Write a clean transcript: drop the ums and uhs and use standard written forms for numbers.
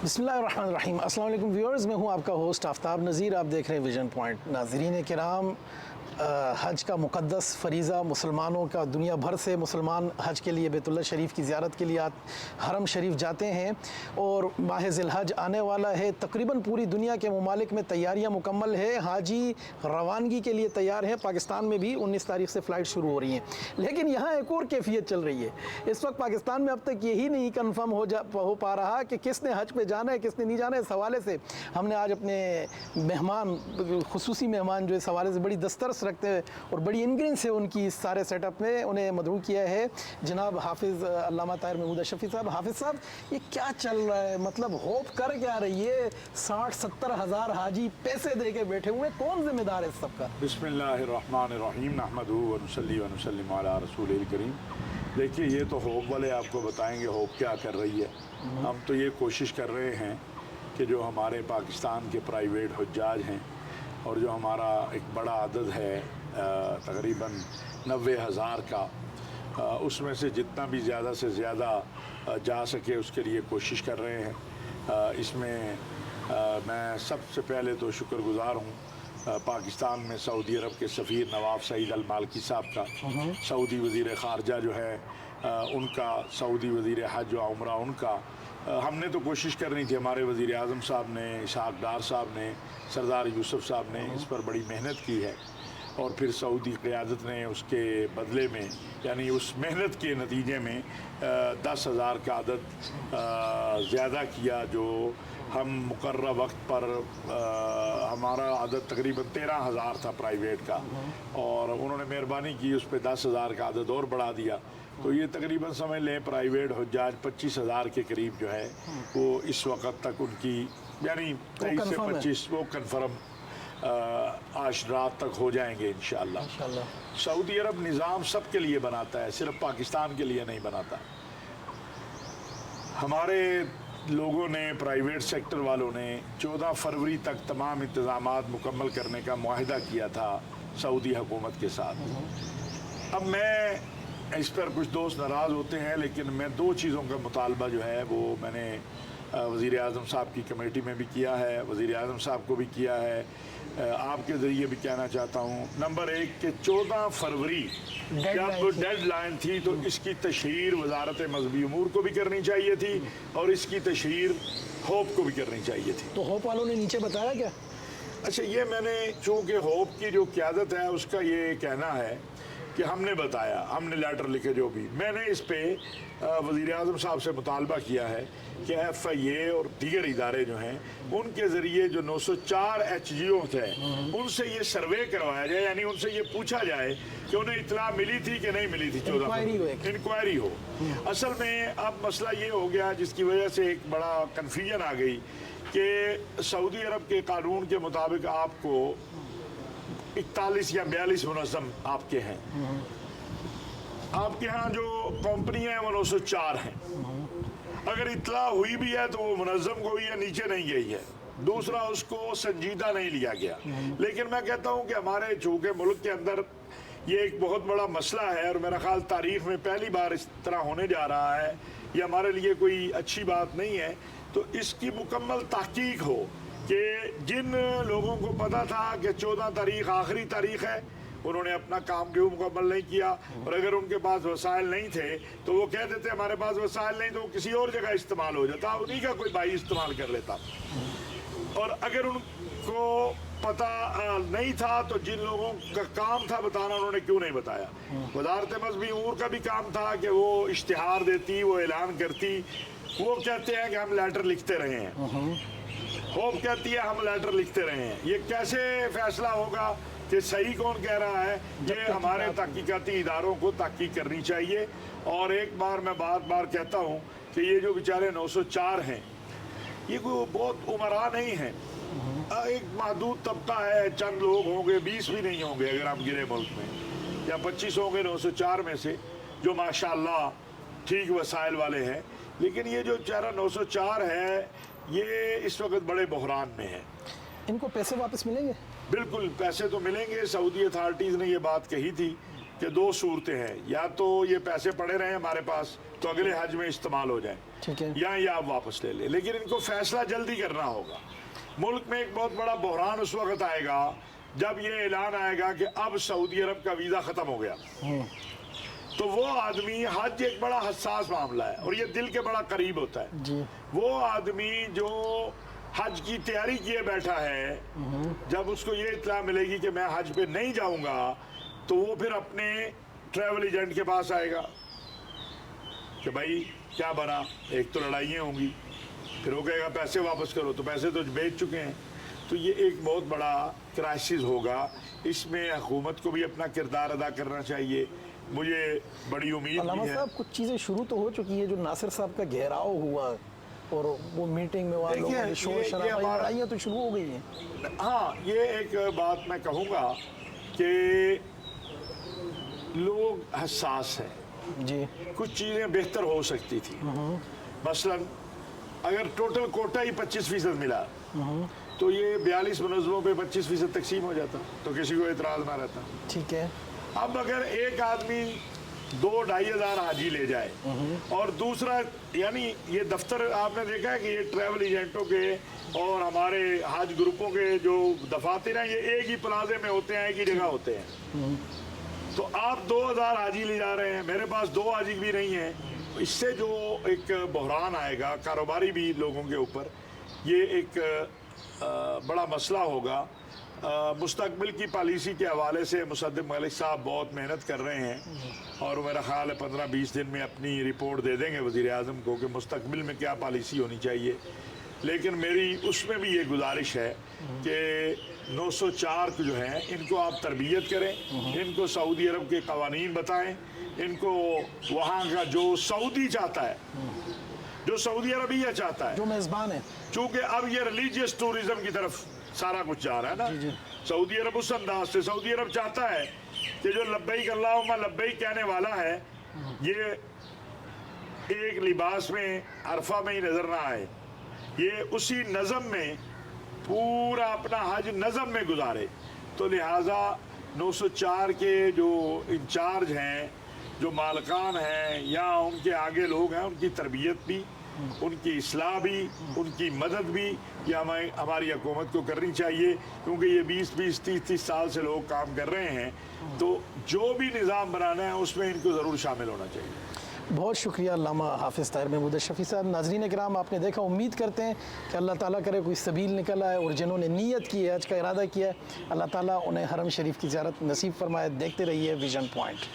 बिस्मिल्लाहिर्रहमानिर्रहीम। अस्सलाम वालेकुम व्यूअर्स, मैं हूं आपका होस्ट आफ्ताब नज़ीर। आप देख रहे हैं विजन पॉइंट। नाज़रीन किराम, हज का मुक़द्दस फ़रीज़ा मुसलमानों का, दुनिया भर से मुसलमान हज के लिए बैतुल्लाह शरीफ की ज़ियारत के लिए हरम शरीफ जाते हैं और माह ज़िलहज आने वाला है। तकरीबन पूरी दुनिया के ममालिक में तैयारियां मुकम्मल है, हाजी रवानगी के लिए तैयार हैं। पाकिस्तान में भी 19 तारीख से फ़्लाइट शुरू हो रही हैं, लेकिन यहाँ एक और कैफियत चल रही है। इस वक्त पाकिस्तान में अब तक यही नहीं कन्फर्म हो पा रहा कि किसने हज पे जाना है, किसने नहीं जाना है। इस हवाले से हमने आज अपने मेहमान, खुसूसी मेहमान जो इस हवाले से बड़ी दस्तरस रखते हैं और बड़ी इंग्रेंस से उनकी इस सारे सेटअप में, उन्हें मदऊ किया है जनाब हाफिज़ अल्लामा ताहिर महमूद अशरफी साहब। हाफिज़ साहब, ये क्या चल रहा है? मतलब होप कर क्या रही है? 60-70 हज़ार हाजी पैसे दे के बैठे हुए, कौन जिम्मेदार है इस सब का? बिस्मिल्लाहिर्रहमानिर्रहीम, नहमदुहु व नुसल्ली व नुसल्लिमु अला रसूलिल करीम। देखिए, ये तो होप वाले आपको बताएंगे होप क्या कर रही है। हम तो ये कोशिश कर रहे हैं कि जो हमारे पाकिस्तान के प्राइवेट हुज्जाज हैं और जो हमारा एक बड़ा अदद है तकरीबन 90,000 का, उसमें से जितना भी ज़्यादा से ज़्यादा जा सके उसके लिए कोशिश कर रहे हैं। इसमें मैं सबसे पहले तो शुक्रगुज़ार हूँ पाकिस्तान में सऊदी अरब के सफ़ीर नवाब सईद अल मालकी साहब का, सऊदी वज़ीर ख़ारजा जो है उनका, सऊदी वज़ीर हज व उम्रा उनका। हमने तो कोशिश करनी थी, हमारे वज़ीर आज़म साहब ने, इसहाक़ डार साहब ने, सरदार यूसुफ साहब ने इस पर बड़ी मेहनत की है और फिर सऊदी क़यादत ने उसके बदले में, यानी उस मेहनत के नतीजे में 10,000 का अदद ज़्यादा किया। जो हम मुकर्रर वक्त पर हमारा अदद तकरीबन 13,000 था प्राइवेट का, और उन्होंने मेहरबानी की उस पर 10,000 का अदद और बढ़ा दिया। तो ये तकरीबन समझ लें प्राइवेट हुज्जाज 25,000 के करीब जो है वो इस वक्त तक उनकी, यानी 23 से 25 वो कन्फर्म आज रात तक हो जाएंगे इंशाअल्लाह। सऊदी अरब निज़ाम सब के लिए बनाता है, सिर्फ पाकिस्तान के लिए नहीं बनाता। हमारे लोगों ने, प्राइवेट सेक्टर वालों ने 14 फरवरी तक तमाम इंतज़ामात मुकम्मल करने का मुआहिदा किया था सऊदी हुकूमत के साथ। अब मैं इस पर कुछ दोस्त नाराज़ होते हैं, लेकिन मैं दो चीज़ों का मुतालबा जो है वो मैंने वज़ीर आज़म साहब की कमेटी में भी किया है, वज़ीर आज़म साहब को भी किया है, आपके ज़रिए भी कहना चाहता हूँ। नंबर 1 कि 14 फरवरी जब डेड लाइन थी तो इसकी तशहीर वजारत मजहबी उमूर को भी करनी चाहिए थी और इसकी तशहीर होप को भी करनी चाहिए थी। तो होप वालों ने नीचे बताया क्या? अच्छा, ये मैंने, चूँकि होप की जो क़यादत है उसका ये कहना है कि हमने बताया, हमने लेटर लिखे, जो भी मैंने इस पे वज़ीर आज़म साहब से मुतालबा किया है कि FIA और दीगर इदारे जो हैं उनके ज़रिए जो 904 HGO थे उनसे ये सर्वे करवाया जाए, यानी उनसे ये पूछा जाए कि उन्हें इत्तला मिली थी कि नहीं मिली थी। 14 इंक्वायरी हो। असल में अब मसला ये हो गया जिसकी वजह से एक बड़ा कन्फ्यूजन आ गई कि सऊदी अरब के कानून के मुताबिक आपको 41 या 42 मुनज़्ज़म आपके हैं, आपके यहाँ जो कंपनियाँ हैं वो 904 हैं। अगर इत्तला हुई भी है तो वो मुनज़्ज़म हुई है, नीचे नहीं गई है। दूसरा, उसको संजीदा नहीं लिया गया। लेकिन मैं कहता हूँ कि हमारे चूँकि मुल्क के अंदर ये एक बहुत बड़ा मसला है और मेरा ख्याल तारीख़ में पहली बार इस तरह होने जा रहा है, ये हमारे लिए कोई अच्छी बात नहीं है। तो इसकी मुकम्मल तहकीक हो कि जिन लोगों को पता था कि 14 तारीख आखिरी तारीख है, उन्होंने अपना काम क्यों मुकम्मल नहीं किया, और अगर उनके पास वसाइल नहीं थे तो वो कह देते हमारे पास वसाइल नहीं, तो वो किसी और जगह इस्तेमाल हो जाता, उन्हीं का कोई भाई इस्तेमाल कर लेता। और अगर उनको पता नहीं था तो जिन लोगों का काम था बताना, उन्होंने क्यों नहीं बताया? वज़ारत मज़हबी उमूर का भी काम था कि वो इश्तिहार देती, वो ऐलान करती। वो कहते हैं कि हम लेटर लिखते रहे हैं, होप कहती है हम लेटर लिखते रहे हैं। ये कैसे फैसला होगा कि सही कौन कह रहा है? ये हमारे तहकीकाती इदारों को तहकीक करनी चाहिए। और एक बार मैं बार कहता हूँ कि ये जो बेचारे 904 हैं, ये कोई बहुत उमरा नहीं है, एक महदूद तबका है, चंद लोग होंगे, 20 भी नहीं होंगे अगर हम गिरे मुल्क में, या 25 होंगे 904 में से जो माशाअल्लाह ठीक वसाइल वाले हैं। लेकिन ये जो बेचारा 904 है, ये इस वक्त बड़े बहरान में है। इनको पैसे वापस मिलेंगे? बिल्कुल पैसे तो मिलेंगे। सऊदी अथॉरिटीज़ ने ये बात कही थी کہ دو صورتیں ہیں، یا تو یہ پیسے پڑے رہیں ہمارے پاس تو اگلے حج میں استعمال ہو جائیں، ٹھیک ہے، یا یہ آپ واپس لے لیں، لیکن ان کو فیصلہ جلدی کرنا ہوگا۔ ملک میں ایک بہت بڑا بحران اس وقت آئے گا جب یہ اعلان آئے گا کہ اب سعودی عرب کا ویزا ختم ہو گیا، تو وہ آدمی، حج ایک بڑا حساس معاملہ ہے اور یہ دل کے بڑا قریب ہوتا ہے، جی وہ آدمی جو حج کی تیاری کیے بیٹھا ہے، جب اس کو یہ اطلاع ملے گی کہ میں حج پہ نہیں جاؤں گا تو وہ پھر اپنے ٹریول ایجنٹ کے پاس آئے گا کہ بھائی کیا بنا، ایک تو لڑائیاں ہوں گی، پھر وہ کہے گا پیسے واپس کرو، تو پیسے تو بیچ چکے ہیں، تو یہ ایک بہت بڑا کرائسس ہوگا۔ اس میں حکومت کو بھی اپنا کردار ادا کرنا چاہیے۔ مجھے بڑی امید علامہ بھی ہے۔ صاحب کچھ چیزیں شروع تو ہو چکی ہے، جو ناصر صاحب کا گھیراؤ ہوا اور وہ میٹنگ میں وہاں لوگوں نے شور شرابہ، لڑائیاں تو شروع ہو گئی ہیں۔ ہاں، یہ ایک بات میں کہوں گا کہ لوگ حساس ہیں، جی کچھ چیزیں بہتر ہو سکتی تھی، مثلا اگر ٹوٹل کوٹا ہی 25% ملا تو یہ 42 منظموں پہ 25% تقسیم ہو جاتا تو کسی کو اعتراض نہ رہتا۔ ٹھیک ہے، اب اگر ایک آدمی 2-2.5 ہزار حاجی لے جائے اور دوسرا، یعنی یہ دفتر آپ نے دیکھا ہے کہ یہ ٹریول ایجنٹوں کے اور ہمارے حج گروپوں کے جو دفاتر ہیں یہ ایک ہی پلازے میں ہوتے ہیں، ایک ہی جگہ ہوتے ہیں، تو آپ 2000 حاجی لے جا رہے ہیں، میرے پاس 2 حاجی بھی نہیں ہیں، اس سے جو ایک بحران آئے گا کاروباری بھی لوگوں کے اوپر، یہ ایک بڑا مسئلہ ہوگا۔ مستقبل کی پالیسی کے حوالے سے مصدق ملک صاحب بہت محنت کر رہے ہیں اور میرا خیال ہے 15-20 دن میں اپنی رپورٹ دے دیں گے وزیر اعظم کو کہ مستقبل میں کیا پالیسی ہونی چاہیے، لیکن میری اس میں بھی یہ گزارش ہے کہ 904 جو ہیں ان کو آپ تربیت کریں، ان کو سعودی عرب کے قوانین بتائیں، ان کو وہاں کا جو سعودی چاہتا ہے، جو سعودی عربیہ چاہتا ہے، جو میزبان ہے، چونکہ اب یہ ریلیجیس ٹورزم کی طرف سارا کچھ جا رہا ہے نا، سعودی عرب اس انداز سے، سعودی عرب چاہتا ہے کہ جو لبیک اللہم لبیک کہنے والا ہے یہ ایک لباس میں عرفہ میں ہی نظر نہ آئے، یہ اسی نظم میں پورا اپنا حج نظم میں گزارے، تو لہٰذا 904 کے جو انچارج ہیں، جو مالکان ہیں یا ان کے آگے لوگ ہیں، ان کی تربیت بھی، ان کی اصلاح بھی، ان کی مدد بھی یہ ہماری حکومت کو کرنی چاہیے، کیونکہ یہ 20-30 سال سے لوگ کام کر رہے ہیں، تو جو بھی نظام بنانا ہے اس میں ان کو ضرور شامل ہونا چاہیے۔ بہت شکریہ علامہ حافظ طاہر محمود اشرفی صاحب۔ ناظرین کرام، آپ نے دیکھا، امید کرتے ہیں کہ اللہ تعالیٰ کرے کوئی سبیل نکل آئے اور جنہوں نے نیت کی ہے، حج کا ارادہ کیا ہے، اللہ تعالیٰ انہیں حرم شریف کی زیارت نصیب فرمائے۔ دیکھتے رہیے ویژن پوائنٹ۔